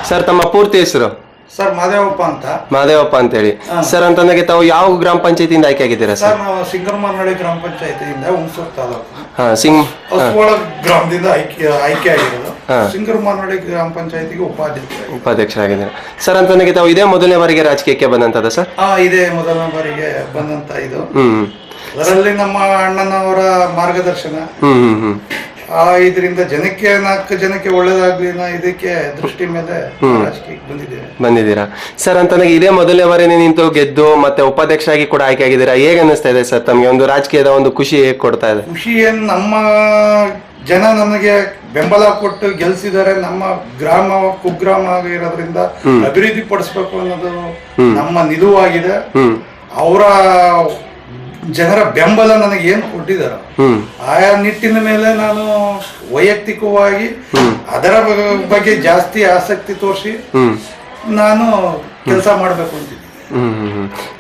Sir ತಮ್ಮ ಪೂರ್ತಿ ಹೆಸರು? ಸರ್ ಮಾದೇವಪ್ಪ ಅಂತ. ಮಾದೇವಪ್ಪ ಅಂತ ಹೇಳಿ. ಸರ್ ಅಂತಂದಾಗ ತಾವು ಯಾವ ಗ್ರಾಮ ಪಂಚಾಯತಿಯಿಂದ ಆಯ್ಕೆ ಆಗಿದ್ದೀರಾ ಸರ್? ನಾವು ಸಿಂಗರಮಾನಹಳ್ಳಿ ಗ್ರಾಮ ಪಂಚಾಯತಿಯಿಂದ ಹುಣಸೂರು ತಾಲೂಕು ಹೊಸವಳ ಗ್ರಾಮದಿಂದ ಆಯ್ಕೆ ಆಗಿರೋದು. ಸಿಂಗರಮಾನಹಳ್ಳಿ ಗ್ರಾಮ ಪಂಚಾಯತಿಗೆ ಉಪಾಧ್ಯಕ್ಷರಾಗಿದ್ದೀರಾ ಸರ್ ಅಂತಂದಾಗ ತಾವು ಇದೇ ಮೊದಲನೇ ಬಾರಿಗೆ ರಾಜಕೀಯಕ್ಕೆ ಬಂದಂತದ ಸರ್? ಇದೇ ಮೊದಲನೇ ಬಾರಿಗೆ ಬಂದಂತ ಇದು. ಅದರಲ್ಲಿ ನಮ್ಮ ಅಣ್ಣನವರ ಮಾರ್ಗದರ್ಶನ, ಇದರಿಂದ ಜನಕ್ಕೆ 4 ಜನಕ್ಕೆ ಒಳ್ಳೇದಾಗ್ಲಿ ಇದಕ್ಕೆ ದೃಷ್ಟಿ ಮೇಲೆ ರಾಜಕೀಯಕ್ಕೆ ಬಂದಿದ್ದೀರಾ ಸರ್ ಅಂತಂದಾಗ ಇದೇ ಮೊದಲನೇ ಬಾರಿ ನಿಂತು ಗೆದ್ದು ಮತ್ತೆ ಉಪಾಧ್ಯಕ್ಷರಾಗಿ ಕೂಡ ಆಯ್ಕೆ ಆಗಿದ್ದೀರಾ. ಹೇಗೆ ಅನ್ನಿಸ್ತಾ ಇದೆ ಸರ್ ತಮಗೆ? ಒಂದು ರಾಜಕೀಯದ ಒಂದು ಖುಷಿ ಹೇಗೆ ಕೊಡ್ತಾ ಇದೆ? ಖುಷಿ ಏನು, ನಮ್ಮ ಜನ ನಮಗೆ ಬೆಂಬಲ ಕೊಟ್ಟು ಗೆಲ್ಸಿದ್ದಾರೆ. ನಮ್ಮ ಗ್ರಾಮ ಕುಗ್ರಾಮ ಆಗಿರೋದ್ರಿಂದ ಅಭಿವೃದ್ಧಿ ಪಡಿಸ್ಬೇಕು ಅನ್ನೋದು ನಮ್ಮ ನಿಲುವಾಗಿದೆ. ಅವರ ಜನರ ಬೆಂಬಲ ನನಗೆ ಏನು ಕೊಟ್ಟಿದ್ದಾರೆ, ಆಯಾ ನಿಟ್ಟಿನ ಮೇಲೆ ನಾನು ವೈಯಕ್ತಿಕವಾಗಿ ಅದರ ಬಗ್ಗೆ ಜಾಸ್ತಿ ಆಸಕ್ತಿ ತೋರಿಸಿ ನಾನು ಕೆಲಸ ಮಾಡಬೇಕು ಅಂತಿದ್ದೀನಿ.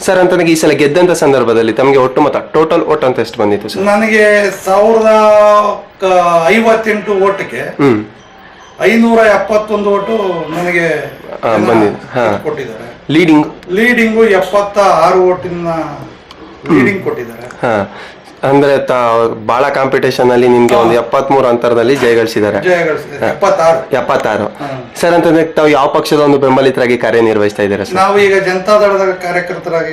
ಸರ್ ಅಂತಂದಾಗ ಈ ಸಲ ಗೆದ್ದಂತ ಸಂದರ್ಭದಲ್ಲಿ ತಮಗೆ ಒಟ್ಟು ಮೊತ್ತ ಟೋಟಲ್ ಓಟ್ ಅಂತ ಎಷ್ಟು ಬಂದಿತ್ತು ಸರ್? ನನಗೆ 1058 ಓಟಿಗೆ 571 ಓಟು ನನಗೆ ಕೊಟ್ಟಿದ್ದಾರೆ. ಲೀಡಿಂಗು 76 ಓಟಿನ ಲೀಡಿಂಗ್ ಕೊಟ್ಟಿದ್ದಾರೆ. ಅಂದ್ರೆ ಬಹಳ ಕಾಂಪಿಟೇಷನ್ ಅಲ್ಲಿ ನಿಮ್ಗೆ ಒಂದು 73 ಅಂತರದಲ್ಲಿ ಜಯಗಳಿಸಿದ್ದಾರೆ. 76 ಸರ್ ಅಂತಂದ್ರೆ ತಾವು ಯಾವ ಪಕ್ಷದ ಒಂದು ಬೆಂಬಲಿತರಾಗಿ ಕಾರ್ಯನಿರ್ವಹಿಸ್ತಾ ಇದ್ದೀರಾ ಸರ್? ನಾವು ಈಗ ಜನತಾದಳದ ಕಾರ್ಯಕರ್ತರಾಗಿ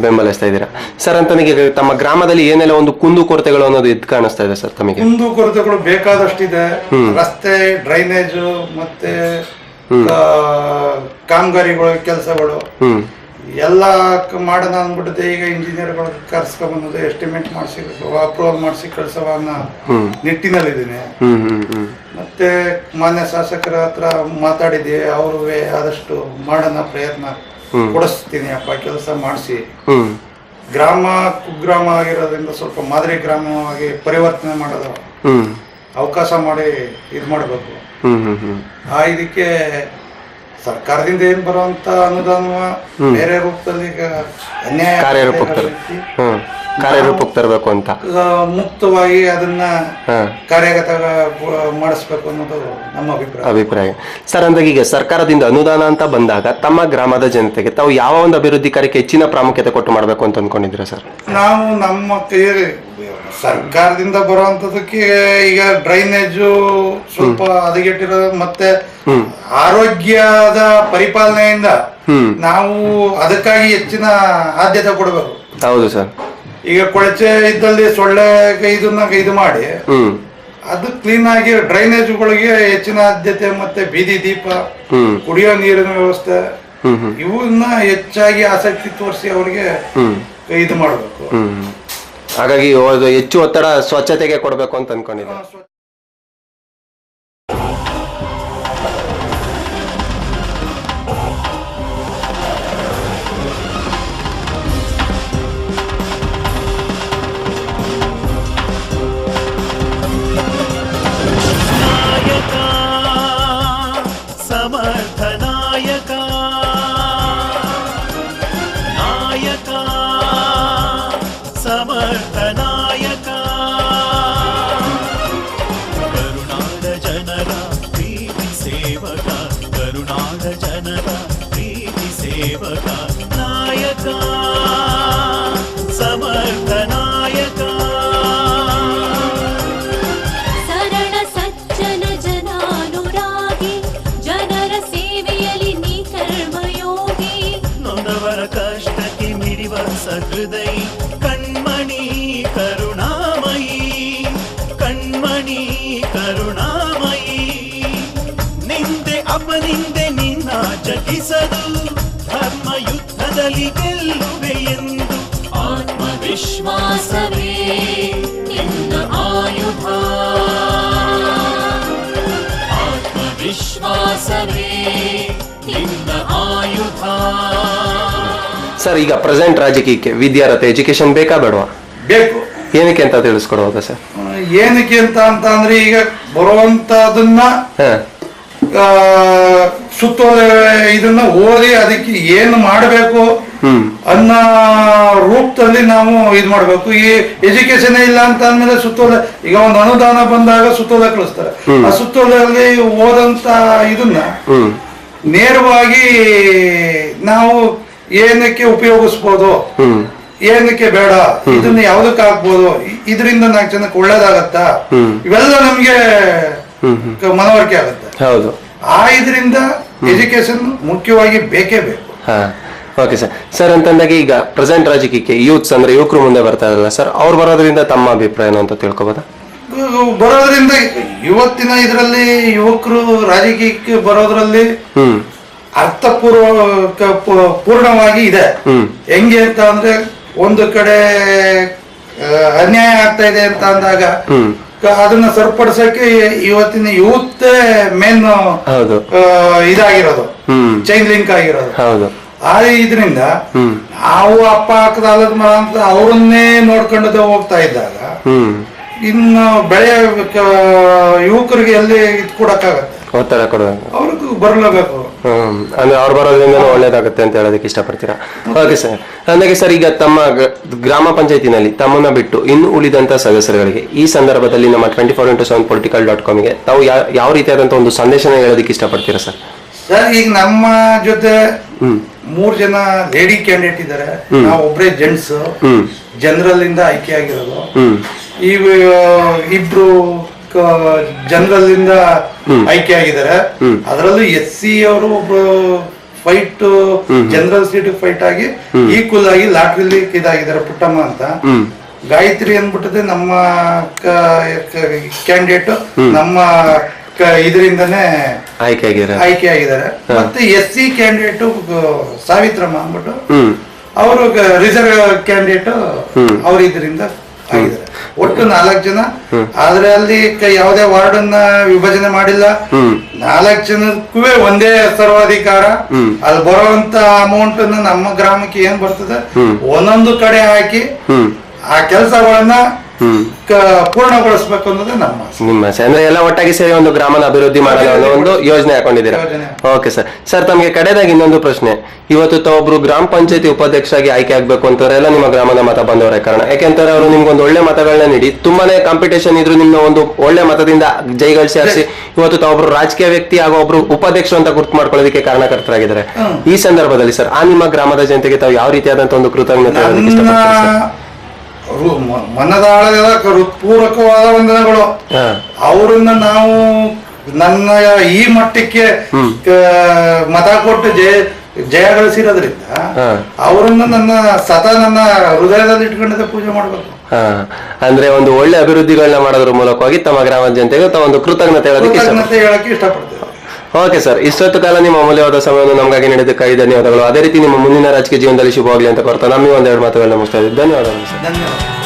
ಬೆಂಬಲಿಸ್ತಾ ಇದ್ದೀರಾ ಸರ್ ಅಂತಂದ್ರೆ ತಮ್ಮ ಗ್ರಾಮದಲ್ಲಿ ಏನೆಲ್ಲ ಒಂದು ಕುಂದು ಕೊರತೆಗಳು ಅನ್ನೋದು ಎದ್ದು ಕಾಣಿಸ್ತಾ ಇದೆ ಸರ್ ತಮಗೆ? ಕುಂದು ಕೊರತೆಗಳು ಬೇಕಾದಷ್ಟಿದೆ. ರಸ್ತೆ, ಡ್ರೈನೇಜ್ ಮತ್ತೆ ಕಾಮಗಾರಿಗಳು ಕೆಲಸಗಳು ಎಲ್ಲ ಮಾಡೋಣ ಅಂದ್ಬಿಟ್ಟಿದೆ. ಈಗ ಇಂಜಿನಿಯರ್ಗಳು ಕರ್ಸ್ಕೊಂಡ್ಬಂದು ಎಸ್ಟಿಮೇಟ್ ಮಾಡಿಸಿ ಅಪ್ರೂವಲ್ ಮಾಡಿಸಿ ಕಳ್ಸೋ ನಿಟ್ಟಿನಲ್ಲಿದ್ದೀನಿ. ಮತ್ತೆ ಮಾನ್ಯ ಶಾಸಕರ ಹತ್ರ ಮಾತಾಡಿದ್ದೆ, ಅವರು ಆದಷ್ಟು ಮಾಡೋಣ ಪ್ರಯತ್ನ ಕೊಡಿಸ್ತೀನಿ ಅಪ್ಪ, ಕೆಲಸ ಮಾಡಿಸಿ ಗ್ರಾಮ ಕುಗ್ರಾಮ ಆಗಿರೋದ್ರಿಂದ ಸ್ವಲ್ಪ ಮಾದರಿ ಗ್ರಾಮವಾಗಿ ಪರಿವರ್ತನೆ ಮಾಡೋದು ಅವಕಾಶ ಮಾಡಿ ಇದು ಮಾಡಬೇಕು. ಇದಕ್ಕೆ ಸರ್ಕಾರದಿಂದ ಏನ್ ಬರುವಂತ ಅನುದಾನ ಬೇರೆ ರೂಪದಲ್ಲಿ ಕಾರ್ಯರೂಪಕ್ಕೆ ತರಬೇಕು ಅಂತ ಮುಕ್ತವಾಗಿ ಅದನ್ನ ಕಾರ್ಯಗತ ಮಾಡಿಸ್ಬೇಕು ಅನ್ನೋದು ನಮ್ಮ ಅಭಿಪ್ರಾಯ ಸರ್. ಅಂದಾಗ ಈಗ ಸರ್ಕಾರದಿಂದ ಅನುದಾನ ಅಂತ ಬಂದಾಗ ತಮ್ಮ ಗ್ರಾಮದ ಜನತೆಗೆ ತಾವು ಯಾವ ಒಂದು ಅಭಿವೃದ್ಧಿ ಕಾರ್ಯಕ್ಕೆ ಹೆಚ್ಚಿನ ಪ್ರಾಮುಖ್ಯತೆ ಕೊಟ್ಟು ಮಾಡಬೇಕು ಅಂತ ಅನ್ಕೊಂಡಿದ್ದೀರಾ ಸರ್? ನಾವು ನಮ್ಮ ಸರ್ಕಾರದಿಂದ ಬರುವಂತದಕ್ಕೆ ಈಗ ಡ್ರೈನೇಜು ಸ್ವಲ್ಪ ಹದಗೆಟ್ಟಿರೋದು ಮತ್ತೆ ಆರೋಗ್ಯದ ಪರಿಪಾಲನೆಯಿಂದ ನಾವು ಅದಕ್ಕಾಗಿ ಹೆಚ್ಚಿನ ಆದ್ಯತೆ ಕೊಡಬೇಕು. ಹೌದು ಸರ್. ಈಗ ಕೊಳಚೆ ಇದ್ದಲ್ಲಿ ಸೊಳ್ಳೆ ಇದು ಮಾಡಿ ಅದು ಕ್ಲೀನ್ ಆಗಿ ಡ್ರೈನೇಜ್ಗಳಿಗೆ ಹೆಚ್ಚಿನ ಆದ್ಯತೆ ಮತ್ತೆ ಬೀದಿ ದೀಪ, ಕುಡಿಯೋ ನೀರಿನ ವ್ಯವಸ್ಥೆ ಇವನ್ನ ಹೆಚ್ಚಾಗಿ ಆಸಕ್ತಿ ತೋರಿಸಿ ಅವರಿಗೆ ಇದು ಮಾಡಬೇಕು. ಹಾಗಾಗಿ ಹೆಚ್ಚು ಒತ್ತಡ ಸ್ವಚ್ಛತೆಗೆ ಕೊಡಬೇಕು ಅಂತ ಅನ್ಕೊಂಡಿದ್ದೀನಿ. ಹೃದಯ ಕಣ್ಮಣಿ ಕರುಣಾಮಯಿ, ಕಣ್ಮಣಿ ಕರುಣಾಮಯಿ, ನಿಂದೆ ಅಪನಿಂದೆ ನಿನ್ನ ಜಗಿಸದು, ಧರ್ಮ ಯುದ್ಧದಲ್ಲಿ ಗೆಲ್ಲುವೆ ಎಂದು ಆತ್ಮವಿಶ್ವಾಸವೇ ನಿನ್ನ ಆಯುಧ, ಆತ್ಮವಿಶ್ವಾಸವೇ ನಿನ್ನ ಆಯುಧ. ಸರ್ ಈಗ ಪ್ರೆಸೆಂಟ್ ರಾಜಕೀಯಕ್ಕೆ ವಿದ್ಯಾರ್ಥಿ ಎಜುಕೇಶನ್ ಬೇಕಾ ಬೇಡವಾ? ಬೇಕು. ಏನಕ್ಕೆ ಅಂತ ತಿಳಿಸ್ಕೊಡ್ಬೋದಾ ಸರ್? ಏನಕ್ಕೆ ಅಂತ ಅಂದ್ರೆ ಈಗ ಬರುವಂತದನ್ನ ಸುತ್ತೋಲೆ ಇದನ್ನ ಓದಿ ಅದಕ್ಕೆ ಏನು ಮಾಡಬೇಕು ಅನ್ನೋ ರೂಪದಲ್ಲಿ ನಾವು ಇದ್ ಮಾಡ್ಬೇಕು. ಈ ಎಜುಕೇಶನ್ ಇಲ್ಲ ಅಂತ ಅಂದ್ಮೇಲೆ ಸುತ್ತೋಲೆ, ಈಗ ಒಂದು ಅನುದಾನ ಬಂದಾಗ ಸುತ್ತೋಲೆ ಕಳಿಸ್ತಾರೆ. ಆ ಸುತ್ತೋಲೆಯಲ್ಲಿ ಓದಂತ ಇದನ್ನ ನೇರವಾಗಿ ನಾವು ಏನಕ್ಕೆ ಉಪಯೋಗಿಸ್ಬೋದು, ಏನಕ್ಕೆ ಬೇಡ, ಇದನ್ನ ಯಾವ್ದಕ್ಕೆ ಹಾಕ್ಬೋದು, ಇದರಿಂದ 4 ಜನಕ್ಕೆ ಒಳ್ಳೇದಾಗತ್ತಾ, ಇವೆಲ್ಲ ನಮ್ಗೆ ಮನವರಿಕೆ ಆಗುತ್ತೆ. ಹೌದು. ಆ ಇದರಿಂದ ಎಜುಕೇಶನ್ ಮುಖ್ಯವಾಗಿ ಬೇಕೇ ಬೇಕು. Okay sir. ಸರ್ ಅಂತಂದಾಗ ಈಗ ಪ್ರೆಸೆಂಟ್ ರಾಜಕೀಯಕ್ಕೆ ಯೂತ್ಸ್ ಅಂದ್ರೆ ಯುವಕರು ಮುಂದೆ ಬರ್ತಾ ಇರಲ್ಲ ಸರ್, ಅವ್ರು ಬರೋದ್ರಿಂದ ತಮ್ಮ ಅಭಿಪ್ರಾಯ ಏನು ಅಂತ ತಿಳ್ಕೊಬೋದಾ? ಬರೋದ್ರಿಂದ ಇವತ್ತಿನ ಇದರಲ್ಲಿ ಯುವಕರು ರಾಜಕೀಯಕ್ಕೆ ಬರೋದ್ರಲ್ಲಿ ಪೂರ್ಣವಾಗಿ ಇದೆ. ಹೆಂಗೆ ಅಂತ ಅಂದ್ರೆ, ಒಂದು ಕಡೆ ಅನ್ಯಾಯ ಆಗ್ತಾ ಇದೆ ಅಂತ ಅಂದಾಗ ಅದನ್ನ ಸರಿಪಡಿಸಕ್ಕೆ ಇವತ್ತಿನ ಯೂತ್ ಮೇನ್ ಇದಾಗಿರೋದು, ಚೈನ್ ಲಿಂಕ್ ಆಗಿರೋದು. ಆ ಇದರಿಂದ ನಾವು ಅಪ್ಪ ಹಾಕದ ಅಲ್ಲದ ಮರ ಅಂತ ಅವ್ರನ್ನೇ ನೋಡ್ಕೊಂಡು ಹೋಗ್ತಾ ಇದ್ದಾಗ ಇನ್ನು ಬೆಳೆಯ ಯುವಕರಿಗೆ ಎಲ್ಲಿ ಇದು ಕೊಡಕ್ಕಾಗತ್ತೆ, ಒತ್ತಡ ಕೊಡಬೇಕು, ಅವ್ರಿಗೂ ಬರಲೇಬೇಕು. ಅಂದ್ರೆ ಅವ್ರು ಬರೋದ್ರಿಂದ ಒಳ್ಳೇದಾಗುತ್ತೆ ಅಂತ ಹೇಳೋದಕ್ಕೆ ಇಷ್ಟಪಡ್ತೀರಾ? Okay sir. ಅಂದಾಗೆ ಸರ್, ಈಗ ತಮ್ಮ ಗ್ರಾಮ ಪಂಚಾಯತಿನಲ್ಲಿ ತಮ್ಮನ್ನ ಬಿಟ್ಟು ಇನ್ನು ಉಳಿದಂತ ಸದಸ್ಯರುಗಳಿಗೆ ಈ ಸಂದರ್ಭದಲ್ಲಿ ನಮ್ಮ 24x7 political.com ಗೆ ತಾವು ಯಾವ ರೀತಿಯಾದಂತ ಒಂದು ಸಂದೇಶನ ಹೇಳೋದಕ್ಕೆ ಇಷ್ಟಪಡ್ತೀರಾ ಸರ್? ಸರ್, ಈಗ ನಮ್ಮ ಜೊತೆ 3 ಜನ ಲೇಡಿ ಕ್ಯಾಂಡಿಡೇಟ್ ಇದ್ದಾರೆ, ನಾವು ಒಬ್ಬರೇ ಜೆಂಟ್ಸ್ ಜನರಲ್ ಇಂದ ಆಯ್ಕೆ ಆಗಿರೋದು. ಈ 2 ಜನರಲ್ ಇಂದ ಆಯ್ಕೆ ಆಗಿದ್ದಾರೆ. ಅದರಲ್ಲೂ SC ಅವರು ಒಬ್ರು ಫೈಟ್ ಜನರಲ್ ಸೀಟ್ ಫೈಟ್ ಆಗಿ ಈಕ್ವಲ್ ಆಗಿ ಲಾಟ್ರಿಲಿ ಇದಾಗಿದ್ದಾರೆ, ಪುಟ್ಟಮ್ಮ ಅಂತ. ಗಾಯತ್ರಿ ಅಂದ್ಬಿಟ್ಟದೆ ನಮ್ಮ ಕ್ಯಾಂಡಿಡೇಟ್ ನಮ್ಮ ಇದರಿಂದನೇ ಆಯ್ಕೆ ಆಗಿದ್ದಾರೆ. ಮತ್ತೆ SC ಕ್ಯಾಂಡಿಡೇಟ್ ಸಾವಿತ್ರಮ್ಮ ಅಂದ್ಬಿಟ್ಟು ಅವರು ರಿಸರ್ವ್ ಕ್ಯಾಂಡಿಡೇಟ್ ಅವ್ರ ಇದರಿಂದ ಆಗಿದ್ದಾರೆ. ಒಟ್ಟು 4 ಜನ. ಆದ್ರೆ ಅಲ್ಲಿ ಯಾವುದೇ ವಾರ್ಡ್ ಅನ್ನ ವಿಭಜನೆ ಮಾಡಿಲ್ಲ. 4 ಜನಕ್ಕೂ ಒಂದೇ ಸರ್ವಾಧಿಕಾರ. ಅಲ್ಲಿ ಬರುವಂತ ಅಮೌಂಟ್ ಅನ್ನ ನಮ್ಮ ಗ್ರಾಮಕ್ಕೆ ಏನ್ ಬರ್ತದೆ ಒಂದೊಂದು ಕಡೆ ಹಾಕಿ ಆ ಕೆಲಸಗಳನ್ನ ಪೂರ್ಣಗೊಳಿಸಬೇಕು ಅನ್ನೋದು ನಿಮ್ಮ ಆಸೆ. ಅಂದ್ರೆ ಎಲ್ಲ ಒಟ್ಟಾಗಿ ಸೇರಿ ಒಂದು ಗ್ರಾಮನ ಅಭಿವೃದ್ಧಿ ಮಾಡಲು ಅನ್ನೋ ಒಂದು ಯೋಜನೆ ಹಾಕೊಂಡಿದ್ದೀರಾ? Okay sir. ಸರ್, ತಮಗೆ ಕಡೆದಾಗಿ ಇನ್ನೊಂದು ಪ್ರಶ್ನೆ. ಇವತ್ತು ತಾವೊಬ್ರು ಗ್ರಾಮ ಪಂಚಾಯತಿ ಉಪಾಧ್ಯಕ್ಷರಾಗಿ ಆಯ್ಕೆ ಆಗ್ಬೇಕು ಅಂತಂದ್ರೆ ಎಲ್ಲ ನಿಮ್ಮ ಗ್ರಾಮದ ಮತ ಬಂದವರೇ ಕಾರಣ. ಯಾಕೆಂತಾರೆ ಅವರು ನಿಮ್ಗೊಂದು ಒಳ್ಳೆ ಮತಗಳನ್ನ ನೀಡಿ, ತುಂಬಾನೇ ಕಾಂಪಿಟೇಷನ್ ಇದ್ರು ನಿಮ್ಮ ಒಂದು ಒಳ್ಳೆ ಮತದಿಂದ ಜೈಗಳಿಸಿ ಆರಿಸಿ ಇವತ್ತು ತಾವೊಬ್ರು ರಾಜಕೀಯ ವ್ಯಕ್ತಿ ಹಾಗೂ ಒಬ್ರು ಉಪಾಧ್ಯಕ್ಷರು ಅಂತ ಗುರ್ತು ಮಾಡ್ಕೊಳ್ಳೋದಕ್ಕೆ ಕಾರಣಕರ್ತರಾಗಿದ್ದಾರೆ. ಈ ಸಂದರ್ಭದಲ್ಲಿ ಸರ್, ಆ ನಿಮ್ಮ ಗ್ರಾಮದ ಜನತೆಗೆ ತಾವು ಯಾವ ರೀತಿಯಾದಂತ ಒಂದು ಕೃತಜ್ಞತೆ ಹೇಳೋದಕ್ಕೆ ಇಷ್ಟಪಡ್ತೀರಾ? ಮನದಾಳದ ಹೃತ್ಪೂರ್ವಕವಾದ ವಂದನೆಗಳು. ಅವರನ್ನ ನಾವು ನನ್ನ ಈ ಮಟ್ಟಕ್ಕೆ ಮತ ಕೊಟ್ಟು ಜಯ ಗಳಿಸಿರೋದ್ರಿಂದ ಅವರನ್ನ ನನ್ನ ಹೃದಯದಲ್ಲಿ ಇಟ್ಕೊಂಡಿದ್ದ ಪೂಜೆ ಮಾಡ್ಬೇಕು. ಅಂದ್ರೆ ಒಂದು ಒಳ್ಳೆ ಅಭಿವೃದ್ಧಿಗಳನ್ನ ಮಾಡೋದ್ರ ಮೂಲಕವಾಗಿ ತಮ್ಮ ಗ್ರಾಮದ ಜನತೆಗೆ ತಾವು ಒಂದು ಕೃತಜ್ಞತೆ ಹೇಳಕ್ಕೆ ಇಷ್ಟಪಡ್ತೇವೆ. ಓಕೆ ಸರ್, ಇಷ್ಟೊತ್ತು ಕಾಲ ನಿಮ್ಮ ಅಮೂಲ್ಯವಾದ ಸಮಯವನ್ನು ನಮಗಾಗಿ ನೀಡಿದ್ದಕ್ಕಾಗಿ ಧನ್ಯವಾದಗಳು. ಅದೇ ರೀತಿ ನಿಮ್ಮ ಮುಂದಿನ ರಾಜಕೀಯ ಜೀವನದಲ್ಲಿ ಶುಭವಾಗಲಿ ಅಂತ ಕೋರ್ತಾ ನಮಗೆ ಒಂದೆರಡು ಮಾತುಗಳನ್ನ ಮುಗಿಸ್ತಾ ಇದ್ದೀವಿ. ಧನ್ಯವಾದಗಳು ಸರ್. ಧನ್ಯವಾದ.